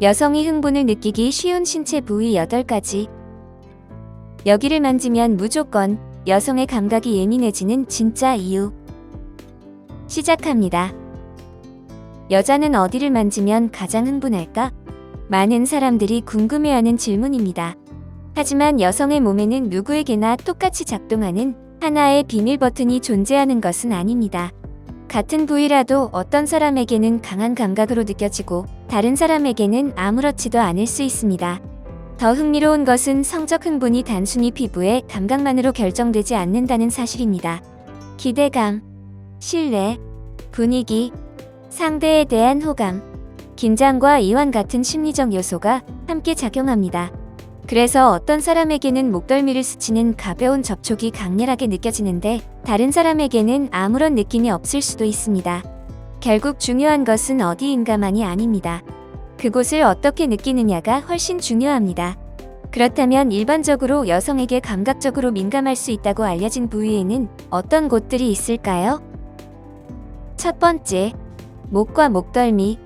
여성이 흥분을 느끼기 쉬운 신체 부위 8가지. 여기를 만지면 무조건 여성의 감각이 예민해지는 진짜 이유. 시작합니다. 여자는 어디를 만지면 가장 흥분할까? 많은 사람들이 궁금해하는 질문입니다. 하지만 여성의 몸에는 누구에게나 똑같이 작동하는 하나의 비밀 버튼이 존재하는 것은 아닙니다. 같은 부위라도 어떤 사람에게는 강한 감각으로 느껴지고 다른 사람에게는 아무렇지도 않을 수 있습니다. 더 흥미로운 것은 성적 흥분이 단순히 피부의 감각만으로 결정되지 않는다는 사실입니다. 기대감, 신뢰, 분위기, 상대에 대한 호감, 긴장과 이완 같은 심리적 요소가 함께 작용합니다. 그래서 어떤 사람에게는 목덜미를 스치는 가벼운 접촉이 강렬하게 느껴지는데 다른 사람에게는 아무런 느낌이 없을 수도 있습니다. 결국 중요한 것은 어디인가만이 아닙니다. 그곳을 어떻게 느끼느냐가 훨씬 중요합니다. 그렇다면 일반적으로 여성에게 감각적으로 민감할 수 있다고 알려진 부위에는 어떤 곳들이 있을까요? 첫 번째, 목과 목덜미.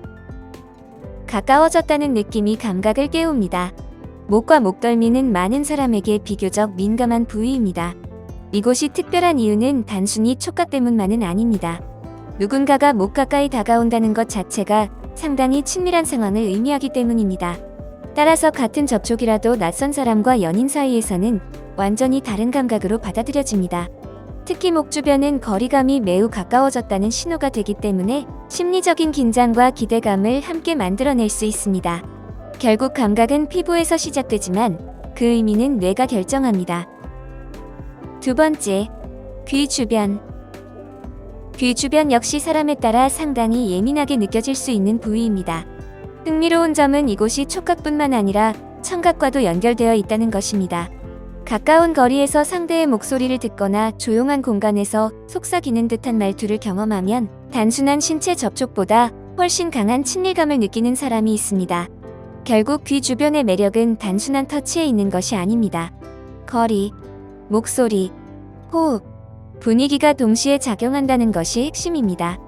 가까워졌다는 느낌이 감각을 깨웁니다. 목과 목덜미는 많은 사람에게 비교적 민감한 부위입니다. 이곳이 특별한 이유는 단순히 촉각 때문만은 아닙니다. 누군가가 목 가까이 다가온다는 것 자체가 상당히 친밀한 상황을 의미하기 때문입니다. 따라서 같은 접촉이라도 낯선 사람과 연인 사이에서는 완전히 다른 감각으로 받아들여집니다. 특히 목 주변은 거리감이 매우 가까워졌다는 신호가 되기 때문에 심리적인 긴장과 기대감을 함께 만들어낼 수 있습니다. 결국 감각은 피부에서 시작되지만 그 의미는 뇌가 결정합니다. 두 번째, 귀 주변. 귀 주변 역시 사람에 따라 상당히 예민하게 느껴질 수 있는 부위입니다. 흥미로운 점은 이곳이 촉각뿐만 아니라 청각과도 연결되어 있다는 것입니다. 가까운 거리에서 상대의 목소리를 듣거나 조용한 공간에서 속삭이는 듯한 말투를 경험하면 단순한 신체 접촉보다 훨씬 강한 친밀감을 느끼는 사람이 있습니다. 결국 귀 주변의 매력은 단순한 터치에 있는 것이 아닙니다. 거리, 목소리, 호흡, 분위기가 동시에 작용한다는 것이 핵심입니다.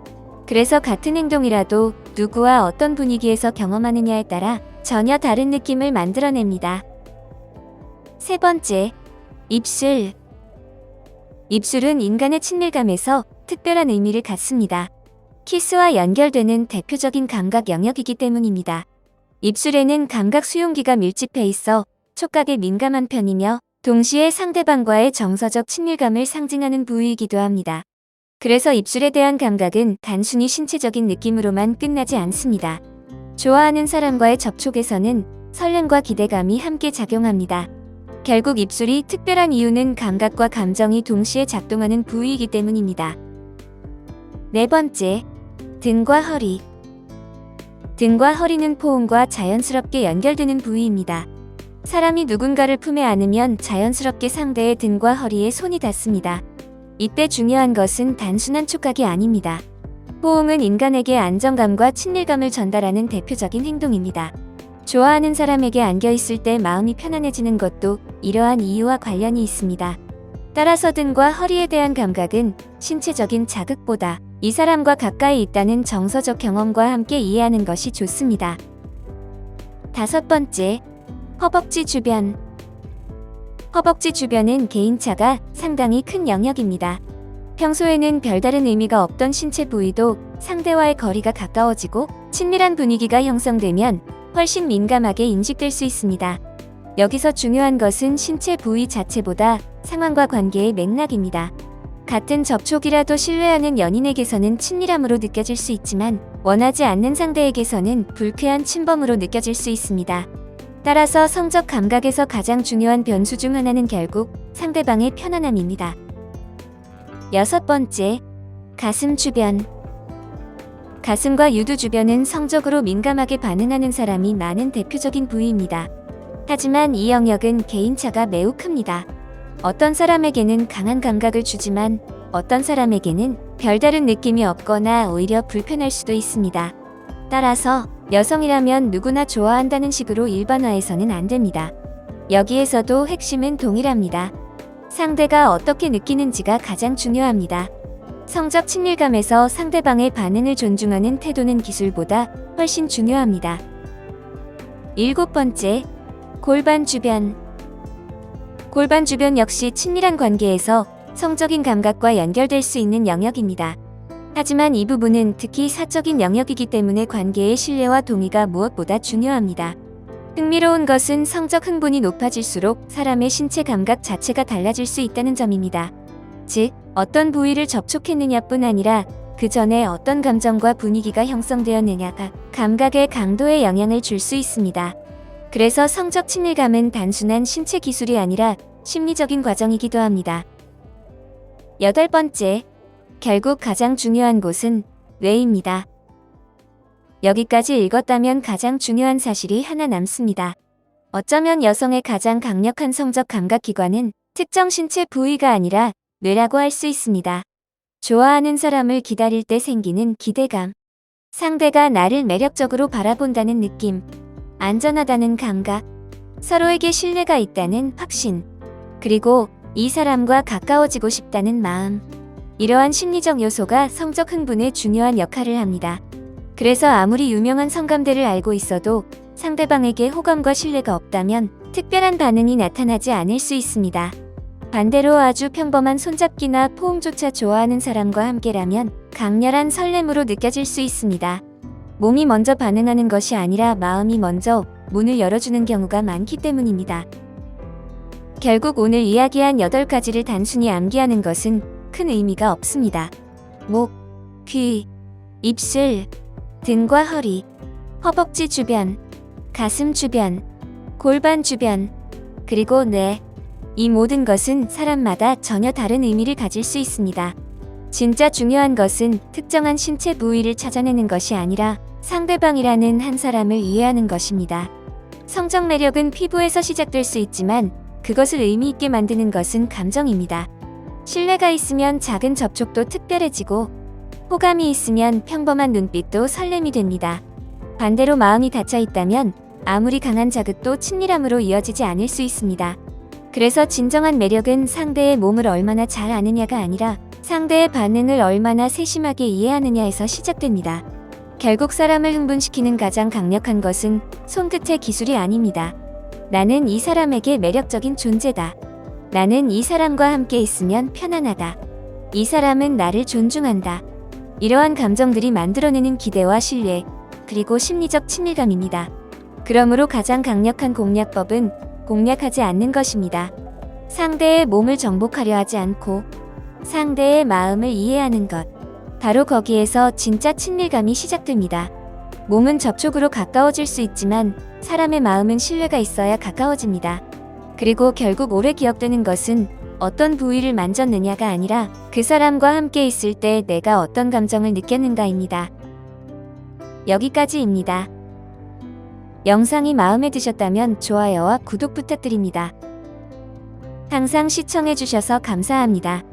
그래서 같은 행동이라도 누구와 어떤 분위기에서 경험하느냐에 따라 전혀 다른 느낌을 만들어냅니다. 세 번째, 입술. 입술은 인간의 친밀감에서 특별한 의미를 갖습니다. 키스와 연결되는 대표적인 감각 영역이기 때문입니다. 입술에는 감각 수용기가 밀집해 있어 촉각에 민감한 편이며 동시에 상대방과의 정서적 친밀감을 상징하는 부위이기도 합니다. 그래서 입술에 대한 감각은 단순히 신체적인 느낌으로만 끝나지 않습니다. 좋아하는 사람과의 접촉에서는 설렘과 기대감이 함께 작용합니다. 결국 입술이 특별한 이유는 감각과 감정이 동시에 작동하는 부위이기 때문입니다. 네 번째, 등과 허리. 등과 허리는 포옹과 자연스럽게 연결되는 부위입니다. 사람이 누군가를 품에 안으면 자연스럽게 상대의 등과 허리에 손이 닿습니다. 이때 중요한 것은 단순한 촉각이 아닙니다. 포옹은 인간에게 안정감과 친밀감을 전달하는 대표적인 행동입니다. 좋아하는 사람에게 안겨있을 때 마음이 편안해지는 것도 이러한 이유와 관련이 있습니다. 따라서 등과 허리에 대한 감각은 신체적인 자극보다 이 사람과 가까이 있다는 정서적 경험과 함께 이해하는 것이 좋습니다. 다섯 번째, 허벅지 주변. 허벅지 주변은 개인차가 상당히 큰 영역입니다. 평소에는 별다른 의미가 없던 신체 부위도 상대와의 거리가 가까워지고 친밀한 분위기가 형성되면 훨씬 민감하게 인식될 수 있습니다. 여기서 중요한 것은 신체 부위 자체보다 상황과 관계의 맥락입니다. 같은 접촉이라도 신뢰하는 연인에게서는 친밀함으로 느껴질 수 있지만 원하지 않는 상대에게서는 불쾌한 침범으로 느껴질 수 있습니다. 따라서 성적 감각에서 가장 중요한 변수 중 하나는 결국 상대방의 편안함입니다. 여섯 번째, 가슴 주변. 가슴과 유두 주변은 성적으로 민감하게 반응하는 사람이 많은 대표적인 부위입니다. 하지만 이 영역은 개인차가 매우 큽니다. 어떤 사람에게는 강한 감각을 주지만 어떤 사람에게는 별다른 느낌이 없거나 오히려 불편할 수도 있습니다. 따라서 여성이라면 누구나 좋아한다는 식으로 일반화해서는 안 됩니다. 여기에서도 핵심은 동일합니다. 상대가 어떻게 느끼는지가 가장 중요합니다. 성적 친밀감에서 상대방의 반응을 존중하는 태도는 기술보다 훨씬 중요합니다. 7번째, 골반 주변. 골반 주변 역시 친밀한 관계에서 성적인 감각과 연결될 수 있는 영역입니다. 하지만 이 부분은 특히 사적인 영역이기 때문에 관계의 신뢰와 동의가 무엇보다 중요합니다. 흥미로운 것은 성적 흥분이 높아질수록 사람의 신체 감각 자체가 달라질 수 있다는 점입니다. 즉, 어떤 부위를 접촉했느냐뿐 아니라 그 전에 어떤 감정과 분위기가 형성되었느냐가 감각의 강도에 영향을 줄 수 있습니다. 그래서 성적 친밀감은 단순한 신체 기술이 아니라 심리적인 과정이기도 합니다. 8번째, 결국 가장 중요한 곳은 뇌입니다. 여기까지 읽었다면 가장 중요한 사실이 하나 남습니다. 어쩌면 여성의 가장 강력한 성적 감각 기관은 특정 신체 부위가 아니라 뇌라고 할 수 있습니다. 좋아하는 사람을 기다릴 때 생기는 기대감, 상대가 나를 매력적으로 바라본다는 느낌, 안전하다는 감각, 서로에게 신뢰가 있다는 확신, 그리고 이 사람과 가까워지고 싶다는 마음. 이러한 심리적 요소가 성적 흥분에 중요한 역할을 합니다. 그래서 아무리 유명한 성감대를 알고 있어도 상대방에게 호감과 신뢰가 없다면 특별한 반응이 나타나지 않을 수 있습니다. 반대로 아주 평범한 손잡기나 포옹조차 좋아하는 사람과 함께라면 강렬한 설렘으로 느껴질 수 있습니다. 몸이 먼저 반응하는 것이 아니라 마음이 먼저 문을 열어주는 경우가 많기 때문입니다. 결국 오늘 이야기한 8가지를 단순히 암기하는 것은 큰 의미가 없습니다. 목, 귀, 입술, 등과 허리, 허벅지 주변, 가슴 주변, 골반 주변, 그리고 뇌. 이 모든 것은 사람마다 전혀 다른 의미를 가질 수 있습니다. 진짜 중요한 것은 특정한 신체 부위를 찾아내는 것이 아니라 상대방이라는 한 사람을 이해하는 것입니다. 성적 매력은 피부에서 시작될 수 있지만 그것을 의미 있게 만드는 것은 감정입니다. 신뢰가 있으면 작은 접촉도 특별해지고 호감이 있으면 평범한 눈빛도 설렘이 됩니다. 반대로 마음이 닫혀 있다면 아무리 강한 자극도 친밀함으로 이어지지 않을 수 있습니다. 그래서 진정한 매력은 상대의 몸을 얼마나 잘 아느냐가 아니라 상대의 반응을 얼마나 세심하게 이해하느냐에서 시작됩니다. 결국 사람을 흥분시키는 가장 강력한 것은 손끝의 기술이 아닙니다. 나는 이 사람에게 매력적인 존재다. 나는 이 사람과 함께 있으면 편안하다. 이 사람은 나를 존중한다. 이러한 감정들이 만들어내는 기대와 신뢰, 그리고 심리적 친밀감입니다. 그러므로 가장 강력한 공략법은 공략하지 않는 것입니다. 상대의 몸을 정복하려 하지 않고 상대의 마음을 이해하는 것. 바로 거기에서 진짜 친밀감이 시작됩니다. 몸은 접촉으로 가까워질 수 있지만 사람의 마음은 신뢰가 있어야 가까워집니다. 그리고 결국 오래 기억되는 것은 어떤 부위를 만졌느냐가 아니라 그 사람과 함께 있을 때 내가 어떤 감정을 느꼈는가입니다. 여기까지입니다. 영상이 마음에 드셨다면 좋아요와 구독 부탁드립니다. 항상 시청해주셔서 감사합니다.